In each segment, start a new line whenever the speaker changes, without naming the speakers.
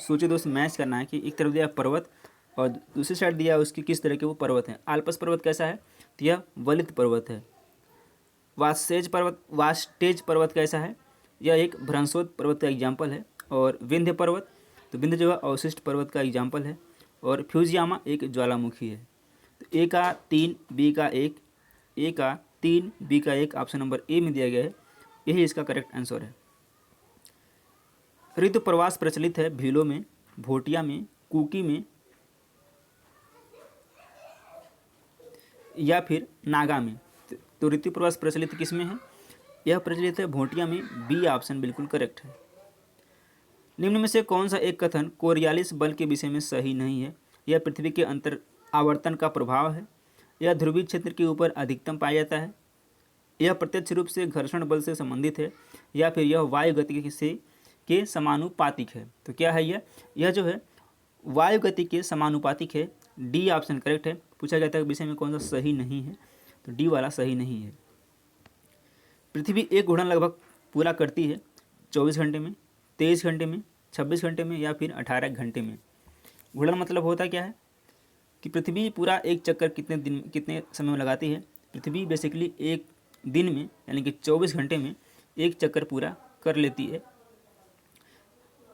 सोचे दोस्त मैच करना है कि एक तरफ दिया पर्वत और दूसरी साइड दिया उसकी किस तरह के वो पर्वत हैं। आल्पस पर्वत कैसा है, तो यह वलित पर्वत है। वास्टेज पर्वत कैसा है, यह एक भ्रंशोत पर्वत का एग्जाम्पल है। और विंध्य पर्वत, तो विंध्य जो है अवशिष्ट पर्वत का एग्जाम्पल है। और फ्यूजियामा एक ज्वालामुखी है। तो ए का 3, बी का 1, ए का 3, बी का 1 ऑप्शन नंबर ए में दिया गया है, यही इसका करेक्ट आंसर है। ऋतु प्रवास प्रचलित है भीलों में, भोटिया में, कुकी में या फिर नागा में। तो ऋतु प्रवास प्रचलित किस में है, यह प्रचलित है भोटिया में, बी ऑप्शन बिल्कुल करेक्ट है। निम्न में से कौन सा एक कथन कोरियालिस बल के विषय में सही नहीं है। यह पृथ्वी के अंतर आवर्तन का प्रभाव है, यह ध्रुवीय क्षेत्र के ऊपर अधिकतम पाया जाता है, यह प्रत्यक्ष रूप से घर्षण बल से संबंधित है, या फिर यह वायु गति से के समानुपातिक है। तो क्या है यह जो है वायु गति के समानुपातिक है, डी ऑप्शन करेक्ट है। पूछा जाता है विषय में कौन सा सही नहीं है, तो डी वाला सही नहीं है। पृथ्वी एक घूर्णन लगभग पूरा करती है 24 घंटे में, 23 घंटे में, 26 घंटे में या फिर 18 घंटे में। घूर्णन मतलब होता क्या है कि पृथ्वी पूरा एक चक्कर कितने समय में लगाती है। पृथ्वी बेसिकली एक दिन में यानी कि 24 घंटे में एक चक्कर पूरा कर लेती है।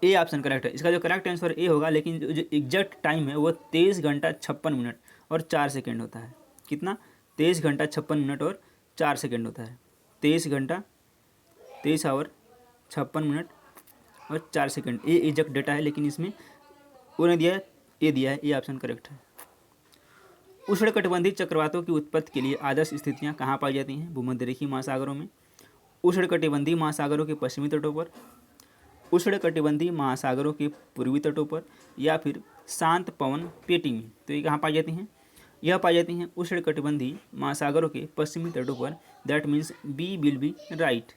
ए ऑप्शन करेक्ट है। इसका जो करेक्ट आंसर ए होगा, लेकिन जो एग्जैक्ट टाइम है वो 23 घंटा 56 मिनट और 4 सेकेंड होता है। कितना, 23 घंटा 56 मिनट और 4 सेकेंड होता है। 23 घंटा 23 आवर 56 मिनट और 4 सेकेंड, ये एग्जैक्ट डेटा है, लेकिन इसमें उन्हें दिया है, ए दिया है, ए ऑप्शन करेक्ट है। उष्णकटिबंधीय चक्रवातों की उत्पत्ति के लिए आदर्श स्थितियाँ कहाँ पाई जाती हैं। भूमध्यरेखीय महासागरों में, उष्णकटिबंधीय महासागरों के पश्चिमी तटों पर, उष्णकटिबंधीय महासागरों के पूर्वी तटों पर, या फिर शांत पवन पेटी में। तो ये कहाँ पाई जाती हैं, यह पाई जाती हैं उष्णकटिबंधीय महासागरों के पश्चिमी तटों पर। That means B will be right.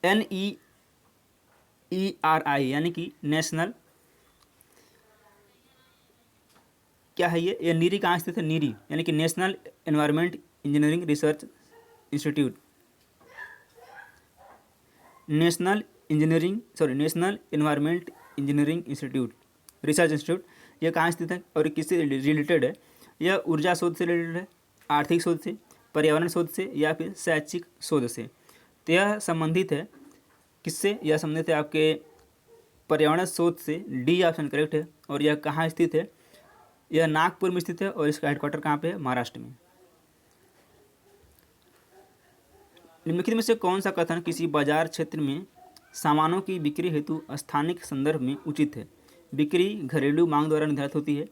NEERI यानी कि नेशनल, क्या है ये नीरी कहाँ स्थित है, नीरी यानी कि national environment engineering research institute, national environment engineering institute, research institute, यह कहाँ स्थित है और किससे रिलेटेड है। यह ऊर्जा शोध से रिलेटेड है, आर्थिक शोध से, पर्यावरण शोध से या फिर शैक्षिक शोध से। तो यह संबंधित है किससे, यह संबंधित है आपके पर्यावरण शोध से, डी ऑप्शन करेक्ट है। और यह कहाँ स्थित है, यह नागपुर में स्थित है और इसका हेडक्वार्टर कहाँ पे है, महाराष्ट्र में। निम्नलिखित में से कौन सा कथन किसी बाजार क्षेत्र में सामानों की बिक्री हेतु स्थानिक संदर्भ में उचित है। बिक्री घरेलू मांग द्वारा निर्धारित होती है,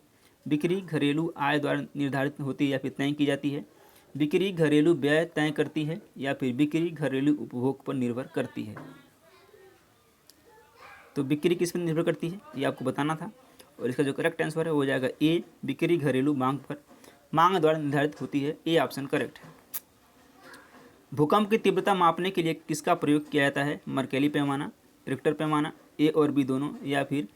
बिक्री घरेलू आय द्वारा निर्धारित होती है या फिर तय की जाती है, बिक्री घरेलू व्यय तय करती है, या फिर बिक्री घरेलू उपभोग पर निर्भर करती है। तो बिक्री किस पर निर्भर करती है ये आपको बताना था, और इसका जो करेक्ट आंसर है वो हो जाएगा ए, बिक्री घरेलू मांग द्वारा निर्धारित होती है, ए ऑप्शन करेक्ट है। भूकंप की तीव्रता मापने के लिए किसका प्रयोग किया जाता है। मर्केली पैमाना, रिक्टर पैमाना, ए और बी दोनों, या फिर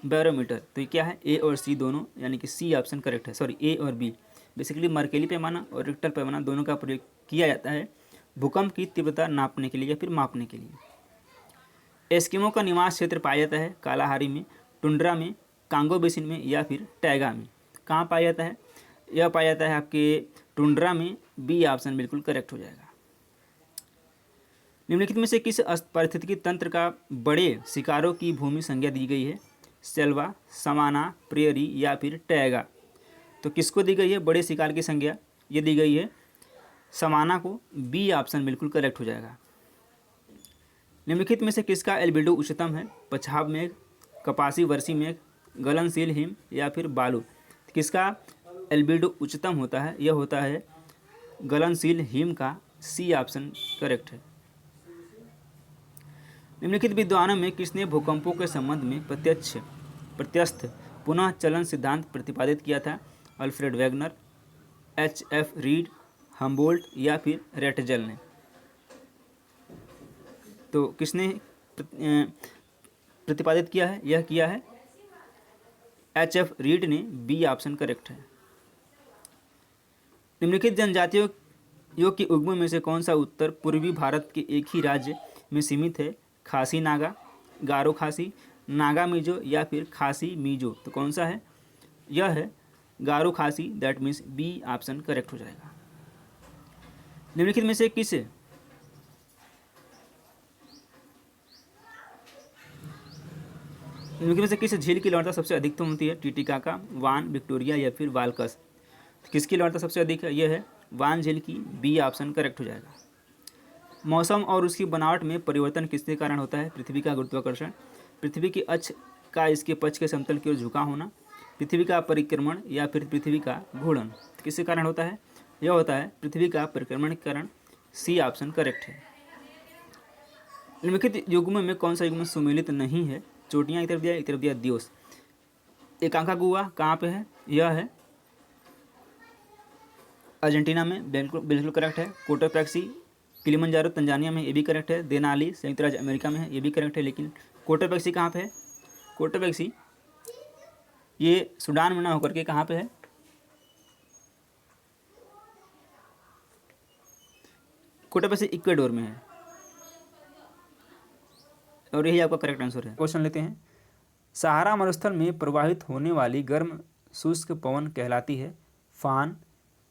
बैरोमीटर। तो ये क्या है, ए और सी दोनों, यानी कि सी ऑप्शन करेक्ट है। सॉरी, ए और बी। बेसिकली मर्केली पैमाना और रिक्टर पैमाना दोनों का प्रयोग किया जाता है भूकंप की तीव्रता नापने के लिए या फिर मापने के लिए। एस्किमो का निवास क्षेत्र पाया जाता है कालाहारी में, टुंड्रा में, कांगो बेसिन में, या फिर टैगा में। कहाँ पाया जाता है, यह पाया जाता है आपके टुंड्रा में, बी ऑप्शन बिल्कुल करेक्ट हो जाएगा। निम्नलिखित में से किस पारिस्थितिकी तंत्र का बड़े शिकारों की भूमि संज्ञा दी गई है। सेल्वा, समाना, प्रेयरी या फिर टैगा। तो किसको दी गई है बड़े शिकार की संज्ञा, ये दी गई है समाना को, बी ऑप्शन बिल्कुल करेक्ट हो जाएगा। निम्नलिखित में से किसका एल्बिडो उच्चतम है। पछाव मेघ, कपासी वर्षी मेघ, गलनशील हिम या फिर बालू। किसका एल्बिडो उच्चतम होता है, यह होता है गलनशील हिम का, सी ऑप्शन करेक्ट है। निम्नलिखित विद्वानों में किसने भूकंपों के संबंध में प्रत्यस्थ पुनः चलन सिद्धांत प्रतिपादित किया था। Alfred Wegener, HF read, Humboldt या फिर रेटजल ने। तो किसने प्रतिपादित किया है, यह किया है HF रीड ने, बी ऑप्शन करेक्ट है। निम्नलिखित जनजातियों की उद्गम में से कौन सा उत्तर पूर्वी भारत के एक ही राज्य में सीमित है। खासी नागा, गारो खासी, नागा मिजो या फिर खासी मिजो, तो कौन सा है? यह है Garo Khasi, that means B option correct हो जाएगा। निम्नलिखित में से किस झील की लवणता सबसे अधिकतम होती है? टिटिकाका, वान, विक्टोरिया या फिर वाल्कस। किसकी लवणता सबसे अधिक है? यह है वान झील की, बी ऑप्शन करेक्ट हो जाएगा। मौसम और उसकी बनावट में परिवर्तन किसके कारण होता है? पृथ्वी का गुरुत्वाकर्षण, पृथ्वी की अक्ष का इसके पक्ष के समतल की ओर झुका होना, पृथ्वी का परिक्रमण या फिर पृथ्वी का घूर्णन। किसके कारण होता है? यह होता है पृथ्वी का परिक्रमण के कारण, सी ऑप्शन करेक्ट है। निम्नलिखित युग्म में कौन सा युग्म सम्मिलित नहीं है? चोटियां एक तरफ दिया दियोस। एकांकागुआ कहाँ पे है? यह है अर्जेंटीना में, बिल्कुल बिल्कुल करेक्ट है। कोटोपैक्सी किलिमंजारो तंजानिया में, ये भी करेक्ट है। देनाली संयुक्त राज्य अमेरिका में है, ये भी करेक्ट है। लेकिन कोटोपैक्सी कहाँ पे है? कोटोपैक्सी ये सूडान में ना होकर के कहाँ पे है? कोटोपैक्सी इक्वेडोर में है, और यही आपका करेक्ट आंसर है। क्वेश्चन लेते हैं। सहारा मरुस्थल में प्रवाहित होने वाली गर्म शुष्क पवन कहलाती है? फान,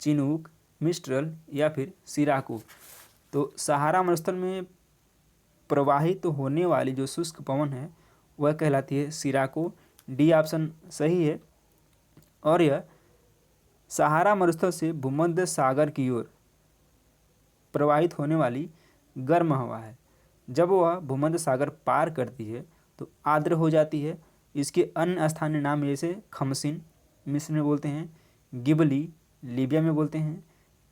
चिनूक, मिस्ट्रल या फिर सिराको। तो सहारा मरुस्थल में प्रवाहित होने वाली जो शुष्क पवन है वह कहलाती है सिराको, डी ऑप्शन सही है। और यह सहारा मरुस्थल से भूमध्य सागर की ओर प्रवाहित होने वाली गर्म हवा है। जब वह भूमध्य सागर पार करती है तो आर्द्र हो जाती है। इसके अन्य स्थानीय नाम जैसे खमसिन मिस्र में बोलते हैं, गिबली लीबिया में बोलते हैं,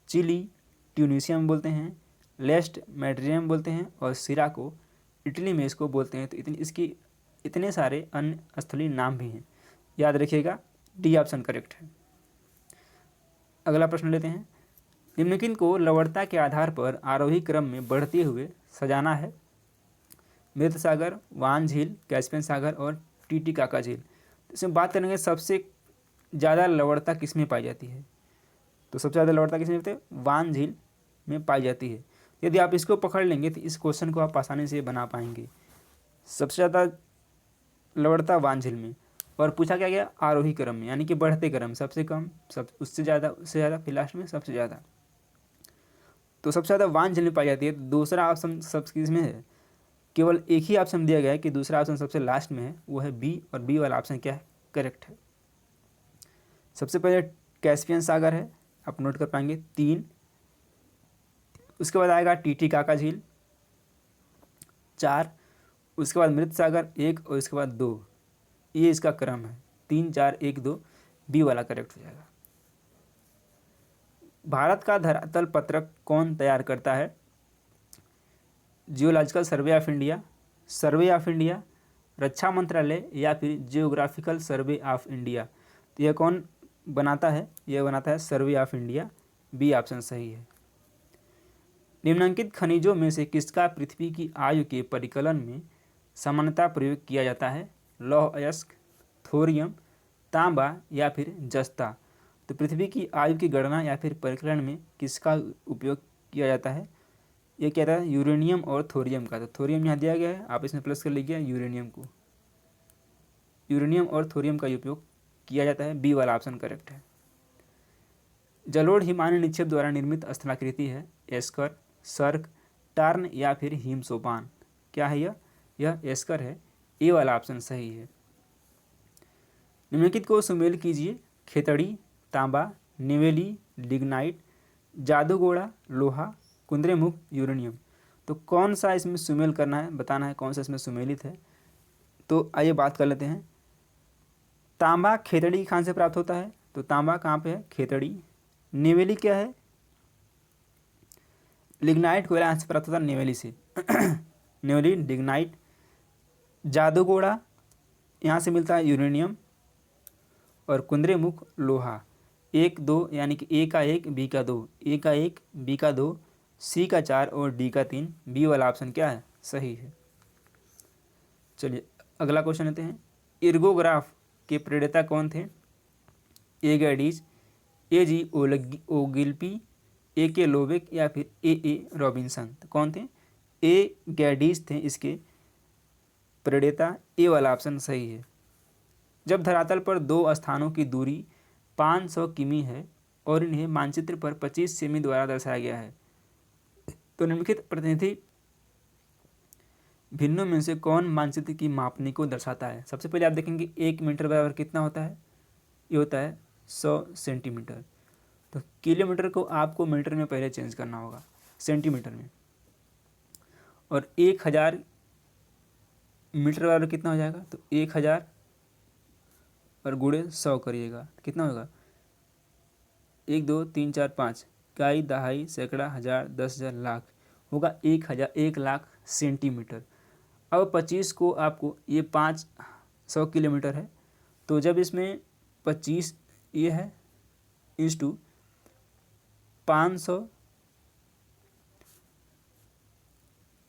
चिली ट्यूनीशिया में बोलते हैं, लेस्ट मेडिटेरेनियन में बोलते हैं, और सिराको इटली में इसको बोलते हैं। तो इसकी इतने सारे अन्य स्थलीय नाम भी हैं, याद रखिएगा, डी ऑप्शन करेक्ट है। अगला प्रश्न लेते हैं। निम्नलिखित को लवणता के आधार पर आरोही क्रम में बढ़ते हुए सजाना है? मृत सागर, वान झील, कैस्पियन सागर और टिटिकाका झील। इसमें बात करेंगे सबसे ज़्यादा लवणता किस में पाई जाती है? तो सबसे ज़्यादा लवणता किस में होती है? वान झील में पाई जाती है। यदि आप इसको पकड़ लेंगे तो इस क्वेश्चन को आप आसानी से बना पाएंगे। सबसे ज़्यादा लवणता वान झील में, और पूछा क्या गया? आरोही क्रम में, यानी कि बढ़ते क्रम, सबसे कम, उससे ज़्यादा, फिर लास्ट में सबसे ज़्यादा। तो सबसे ज़्यादा वान झील में पाई जाती है। तो दूसरा ऑप्शन सब किस में है? केवल एक ही ऑप्शन दिया गया है कि दूसरा ऑप्शन सबसे लास्ट में है, वो है बी, और बी वाला ऑप्शन क्या है? करेक्ट है। सबसे पहले कैस्पियन सागर है, आप नोट कर पाएंगे 3, उसके बाद आएगा टिटिकाका झील 4, उसके बाद मृत सागर 1, और इसके बाद 2। ये इसका क्रम है, 3 4 1 2, बी वाला करेक्ट हो जाएगा। भारत का धरातल पत्रक कौन तैयार करता है? Geological survey of India, survey of India, रक्षा मंत्रालय या फिर जियोग्राफिकल सर्वे ऑफ इंडिया। तो यह कौन बनाता है? यह बनाता है Survey of India, B option सही है। निम्नलिखित खनिजों में से किसका पृथ्वी की आयु के परिकलन में सामान्यतः प्रयोग किया जाता है? लौह अयस्क, थोरियम, तांबा या फिर जस्ता। तो पृथ्वी की आयु की गणना या फिर परिकलन में किसका उपयोग किया जाता है? ये क्या था? यूरेनियम और थोरियम का। तो थोरियम यहाँ दिया गया है, आप इसमें प्लस कर लीजिए यूरेनियम को। यूरेनियम और थोरियम का उपयोग किया जाता है, बी वाला ऑप्शन करेक्ट है। जलोढ़ हिमानी निक्षेप द्वारा निर्मित स्थलाकृति है? एस्कर, सर्क, टार्न या फिर हिम सोपान। क्या है यह एस्कर है, ए वाला ऑप्शन सही है। निम्नलिखित को सुमेल कीजिए। खेतड़ी, तांबा, निवेली, लिग्नाइट, जादूगोड़ा, लोहा, कुंद्रेमुख, यूरेनियम। तो कौन सा इसमें सुमेल करना है, बताना है कौन सा इसमें सुमेलित है। तो आइए बात कर लेते हैं। तांबा खेतड़ी खान से प्राप्त होता है, तो तांबा कहाँ पे है? खेतड़ी। निवेली क्या है? लिग्नाइट कोयला से प्राप्त होता है, निवेली से निवेली, लिग्नाइट। जादूगोड़ा यहाँ से मिलता है यूरेनियम, और कुंद्रेमुख लोहा। 1 2 यानी कि ए का 1 बी का 2, ए का 1 बी का 2, सी का 4 और डी का 3, बी वाला ऑप्शन क्या है? सही है। चलिए अगला क्वेश्चन लेते हैं। इर्गोग्राफ के प्रणेता कौन थे? ए गैडीज, ए जी ओगिल्पी, ए के लोबेक या फिर ए रॉबिन्सन। तो कौन थे? ए गैडीज थे इसके प्रणेता ए वाला ऑप्शन सही है। जब धरातल पर दो स्थानों की दूरी 500 किमी है और इन्हें मानचित्र पर 25 सेमी द्वारा दर्शाया गया है तो निम्नलिखित प्रतिनिधि भिन्नों में से कौन मानचित्र की मापनी को दर्शाता है। सबसे पहले आप देखेंगे 1 मीटर बराबर कितना होता है, ये होता है 100 सेंटीमीटर। तो किलोमीटर को आपको मीटर में पहले चेंज करना होगा सेंटीमीटर में, और 1000 मीटर बराबर कितना हो जाएगा, तो 1000 और गुणे 100 करिएगा कितना होगा, 1 2 3 4 5 इकाई दहाई सैकड़ा हज़ार 10,000 लाख होगा 1,00,000 सेंटीमीटर। अब 25 को आपको, ये 500 किलोमीटर है तो जब इसमें 25 ये है इंटू 500,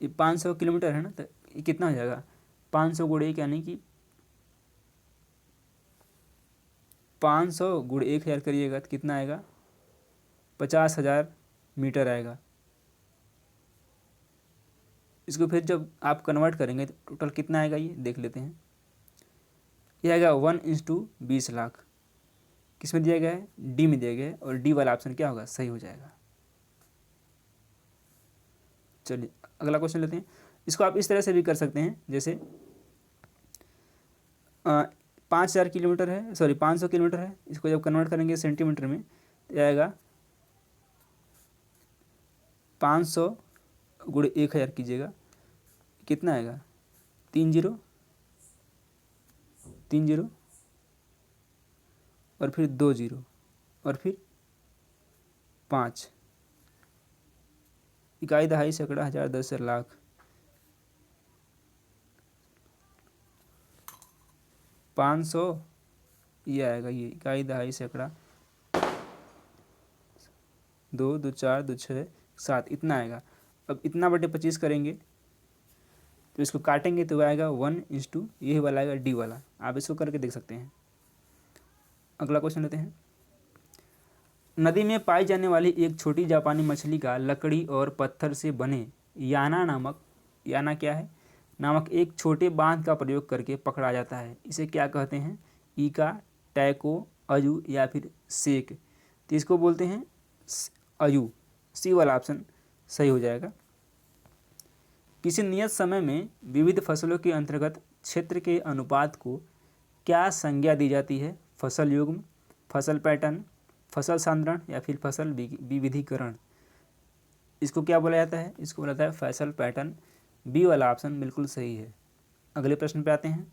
ये 500 किलोमीटर है ना, तो ये कितना हो जाएगा 500 गुणे 1 यानी कि 500 गुणे 1000 करिएगा तो कितना आएगा 50,000 मीटर आएगा। इसको फिर जब आप कन्वर्ट करेंगे तो टोटल कितना आएगा ये देख लेते हैं। ये आएगा 1:20 लाख, किस में दिया गया है, डी में दिया गया है, और डी वाला ऑप्शन क्या होगा, सही हो जाएगा। चलिए अगला क्वेश्चन लेते हैं। इसको आप इस तरह से भी कर सकते हैं, जैसे 5000 किलोमीटर है, सॉरी 500 किलोमीटर है, इसको जब कन्वर्ट करेंगे सेंटीमीटर में तो आएगा 500 गुणे 1000 कीजिएगा कितना आएगा 30 और फिर 20 और फिर 5 इकाई दहाई सैकड़ा हज़ार 10,000 लाख 500 ये आएगा, ये इकाई दहाई सैकड़ा 2 2 4 2 6 7 इतना आएगा। अब इतना बटे 25 करेंगे तो इसको काटेंगे तो आएगा 1:, ये वाला आएगा डी वाला, आप इसको करके देख सकते हैं। अगला क्वेश्चन लेते हैं। नदी में पाई जाने वाली एक छोटी जापानी मछली का लकड़ी और पत्थर से बने याना क्या है नामक एक छोटे बांध का प्रयोग करके पकड़ा जाता है, इसे क्या कहते हैं, ईका, टैको, अयू या फिर सेक। तो इसको बोलते हैं अयू, सी वाला ऑप्शन सही हो जाएगा। किसी नियत समय में विविध फसलों के अंतर्गत क्षेत्र के अनुपात को क्या संज्ञा दी जाती है, फसल युग्म, फसल पैटर्न, फसल सांद्रण या फिर फसल विविधीकरण। इसको क्या बोला जाता है, इसको बोला जाता है फसल पैटर्न, बी वाला ऑप्शन बिल्कुल सही है। अगले प्रश्न पे आते हैं।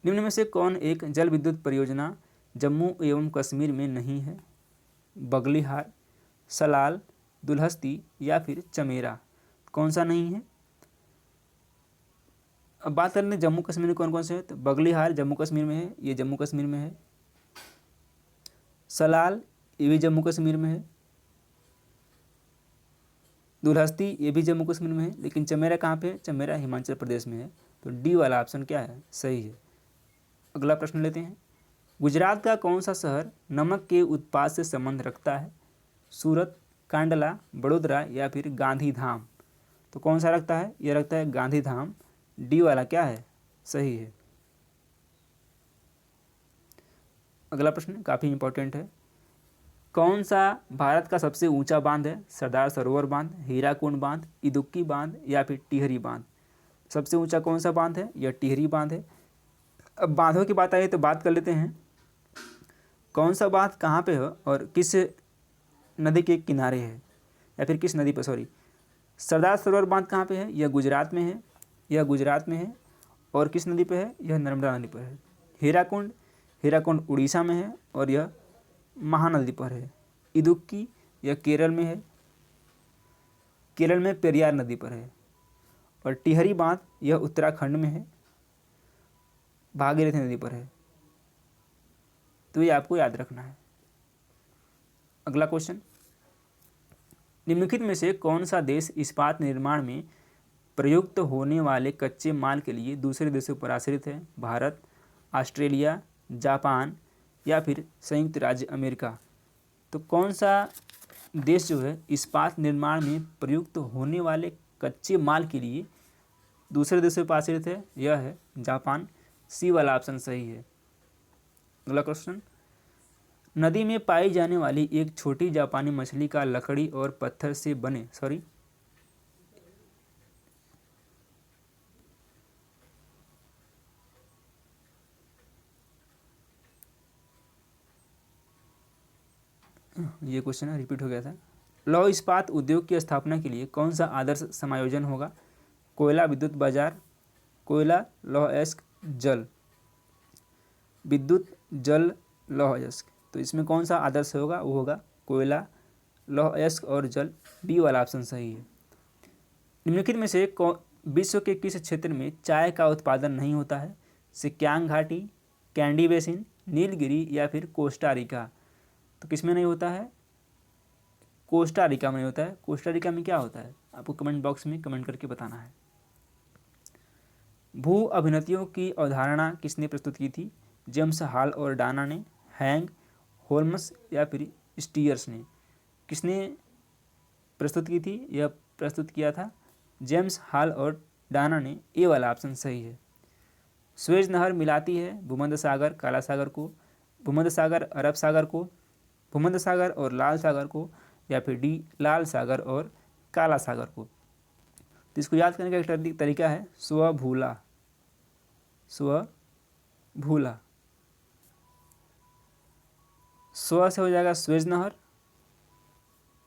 निम्न में से कौन एक जल विद्युत परियोजना जम्मू एवं कश्मीर में नहीं है, बगलीहार, सलाल, दुल्हस्ती या फिर चमेरा, कौन सा नहीं है। अब बात करते हैं जम्मू कश्मीर में कौन कौन से है, तो बगलीहार जम्मू कश्मीर में है, ये जम्मू कश्मीर में है, सलाल ये भी जम्मू कश्मीर में है, दुल्हस्ती ये भी जम्मू कश्मीर में है, लेकिन चमेरा कहाँ पे है, चमेरा हिमाचल प्रदेश में है। तो डी वाला ऑप्शन क्या है, सही है। अगला प्रश्न लेते हैं। गुजरात का कौन सा शहर नमक के उत्पाद से संबंध रखता है, सूरत, कांडला, बड़ोदरा या फिर गांधीधाम। तो कौन सा रखता है, यह रखता है गांधीधाम, डी वाला क्या है, सही है। अगला प्रश्न काफ़ी इंपॉर्टेंट है। कौन सा भारत का सबसे ऊंचा बांध है, सरदार सरोवर बांध, हीराकुंड बांध, इदुक्की बांध या फिर टिहरी बांध। सबसे ऊंचा कौन सा बांध है, यह टिहरी बांध है। अब बांधों की बात आई तो बात कर लेते हैं, कौन सा बांध कहाँ पे है और किस नदी के किनारे है, या फिर किस नदी पर, सॉरी सरदार सरोवर बांध कहाँ पे है, यह गुजरात में है, यह गुजरात में है, और किस नदी पे है, यह नर्मदा नदी पर है। हीराकुंड उड़ीसा में है और यह महानदी पर है। इदुक्की यह केरल में है, केरल में पेरियार नदी पर है। और टिहरी बांध यह उत्तराखंड में है, भागीरथी नदी पर है। तो ये आपको याद रखना है। अगला क्वेश्चन, निम्नलिखित में से कौन सा देश इस्पात निर्माण में प्रयुक्त होने वाले कच्चे माल के लिए दूसरे देशों पर आश्रित है, भारत, ऑस्ट्रेलिया, जापान या फिर संयुक्त राज्य अमेरिका। तो कौन सा देश जो है इस्पात निर्माण में प्रयुक्त होने वाले कच्चे माल के लिए दूसरे देशों पर आश्रित है, यह है जापान। सी वाला ऑप्शन सही है। अगला क्वेश्चन, नदी में पाई जाने वाली एक छोटी जापानी मछली का लकड़ी और पत्थर से बने ये क्वेश्चन रिपीट हो गया था। लौह इस्पात उद्योग की स्थापना के लिए कौन सा आदर्श समायोजन होगा? कोयला विद्युत बाजार, कोयला लौह अयस्क जल, विद्युत जल लौह अयस्क। तो इसमें कौन सा आदर्श होगा? वो होगा कोयला लौह अयस्क और जल। बी वाला ऑप्शन सही है। निम्नलिखित में से विश्व के किस क्षेत्र में चाय का उत्पादन नहीं होता है? सिक्यांग घाटी, कैंडी बेसिन, नीलगिरी या फिर कोस्टा रिका। तो किस में नहीं होता है? कोस्टा रिका में नहीं होता है। कोस्टा रिका में क्या होता है आपको कमेंट बॉक्स में कमेंट करके बताना है। भू अभिनतियों की अवधारणा किसने प्रस्तुत की थी? जेम्स हॉल और डाना ने, हैंग, होल्मस या फिर स्टीयर्स ने। किसने प्रस्तुत की थी? यह प्रस्तुत किया था जेम्स हॉल और डाना ने। ए वाला ऑप्शन सही है। स्वेज नहर मिलाती है भूमध्य सागर काला सागर को, भूमध्य सागर अरब सागर को, भूमध्य सागर और लाल सागर को, या फिर डी लाल सागर और काला सागर को। तो इसको याद करने का एक तरीका है स्वभूला। स्वभूला, स्व से हो जाएगा स्वेज नहर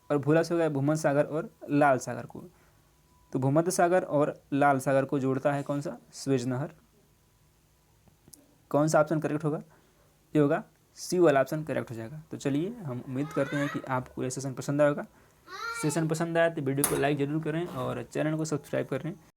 और भूला से हो गया भूमध्य सागर और लाल सागर को। तो भूमध्य सागर और लाल सागर को जोड़ता है कौन सा? स्वेज नहर। कौन सा ऑप्शन करेक्ट होगा? ये होगा सी वाला ऑप्शन करेक्ट हो जाएगा। तो चलिए हम उम्मीद करते हैं कि आपको ये सेशन पसंद आएगा। सेशन पसंद आया तो वीडियो को लाइक ज़रूर करें और चैनल को सब्सक्राइब करें।